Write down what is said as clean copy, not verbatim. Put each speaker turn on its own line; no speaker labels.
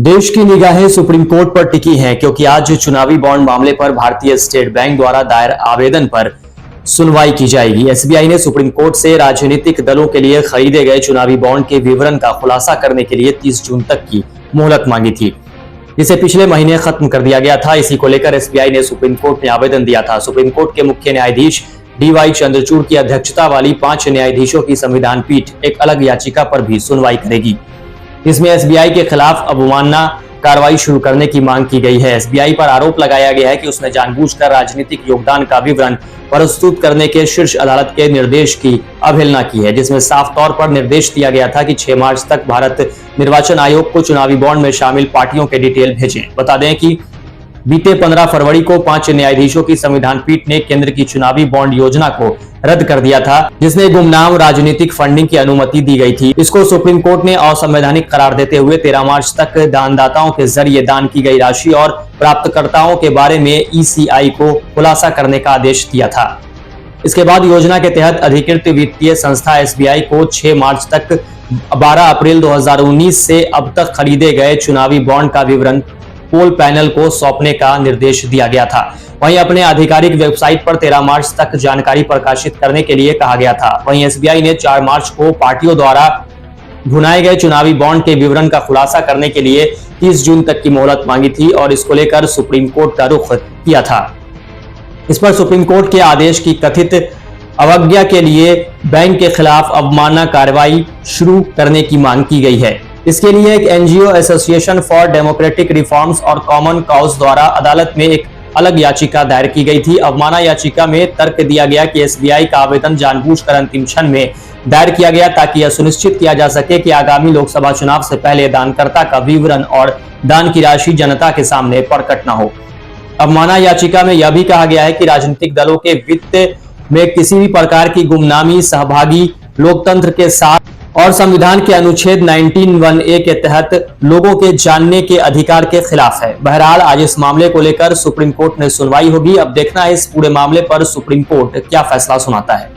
देश की निगाहें सुप्रीम कोर्ट पर टिकी हैं क्योंकि आज चुनावी बॉन्ड मामले पर भारतीय स्टेट बैंक द्वारा दायर आवेदन पर सुनवाई की जाएगी। एसबीआई ने सुप्रीम कोर्ट से राजनीतिक दलों के लिए खरीदे गए चुनावी बॉन्ड के विवरण का खुलासा करने के लिए 30 जून तक की मोहलत मांगी थी, जिसे पिछले महीने खत्म कर दिया गया था। इसी को लेकर एसबीआई ने सुप्रीम कोर्ट में आवेदन दिया था। सुप्रीम कोर्ट के मुख्य न्यायाधीश डीवाई चंद्रचूड़ की अध्यक्षता वाली 5 न्यायाधीशों की संविधान पीठ एक अलग याचिका पर भी सुनवाई करेगी। इसमें एसबीआई के खिलाफ अवमानना कार्रवाई शुरू करने की मांग की गई है। एसबीआई पर आरोप लगाया गया है कि उसने जानबूझकर राजनीतिक योगदान का विवरण प्रस्तुत करने के शीर्ष अदालत के निर्देश की अवहेलना की है, जिसमें साफ तौर पर निर्देश दिया गया था कि 6 मार्च तक भारत निर्वाचन आयोग को चुनावी बॉन्ड में शामिल पार्टियों के डिटेल भेजें। बता दें कि बीते 15 फरवरी को 5 न्यायाधीशों की संविधान पीठ ने केंद्र की चुनावी बॉन्ड योजना को रद्द कर दिया था, जिसने गुमनाम राजनीतिक फंडिंग की अनुमति दी गई थी। इसको सुप्रीम कोर्ट ने असंवैधानिक करार देते हुए 13 मार्च तक दानदाताओं के जरिए दान की गई राशि और प्राप्तकर्ताओं के बारे में ईसीआई को खुलासा करने का आदेश दिया था। इसके बाद योजना के तहत अधिकृत वित्तीय संस्था एसबीआई को 6 मार्च तक 12 अप्रैल 2019 से अब तक खरीदे गए चुनावी बॉन्ड का विवरण पोल पैनल को सौंपने का निर्देश दिया गया था। वहीं अपने आधिकारिक वेबसाइट पर 13 मार्च तक जानकारी प्रकाशित करने के लिए कहा गया था। वहीं एसबीआई ने 4 मार्च को पार्टियों द्वारा भुनाए गए चुनावी बॉन्ड के विवरण का खुलासा करने के लिए 30 जून तक की मोहलत मांगी थी और इसको लेकर सुप्रीम कोर्ट का रुख किया था। इस पर सुप्रीम कोर्ट के आदेश की कथित अवज्ञा के लिए बैंक के खिलाफ अवमानना कार्रवाई शुरू करने की मांग की गई है। इसके लिए एक NGO association for democratic reforms और कॉमन काउज द्वारा अदालत में एक अलग याचिका दायर की गई थी। अवमानना याचिका में तर्क दिया गया कि एसबीआई का आवेदन जानबूझकर अंतिम क्षण में दायर किया गया ताकि यह सुनिश्चित किया जा सके कि आगामी लोकसभा चुनाव से पहले दानकर्ता का विवरण और दान की राशि जनता के सामने प्रकट न हो। अवमानना याचिका में यह भी कहा गया है कि राजनीतिक दलों के वित्त में किसी भी प्रकार की गुमनामी सहभागी लोकतंत्र के साथ और संविधान के अनुच्छेद 19(1)(a) के तहत लोगों के जानने के अधिकार के खिलाफ है। बहरहाल आज इस मामले को लेकर सुप्रीम कोर्ट में सुनवाई होगी। अब देखना है इस पूरे मामले पर सुप्रीम कोर्ट क्या फैसला सुनाता है।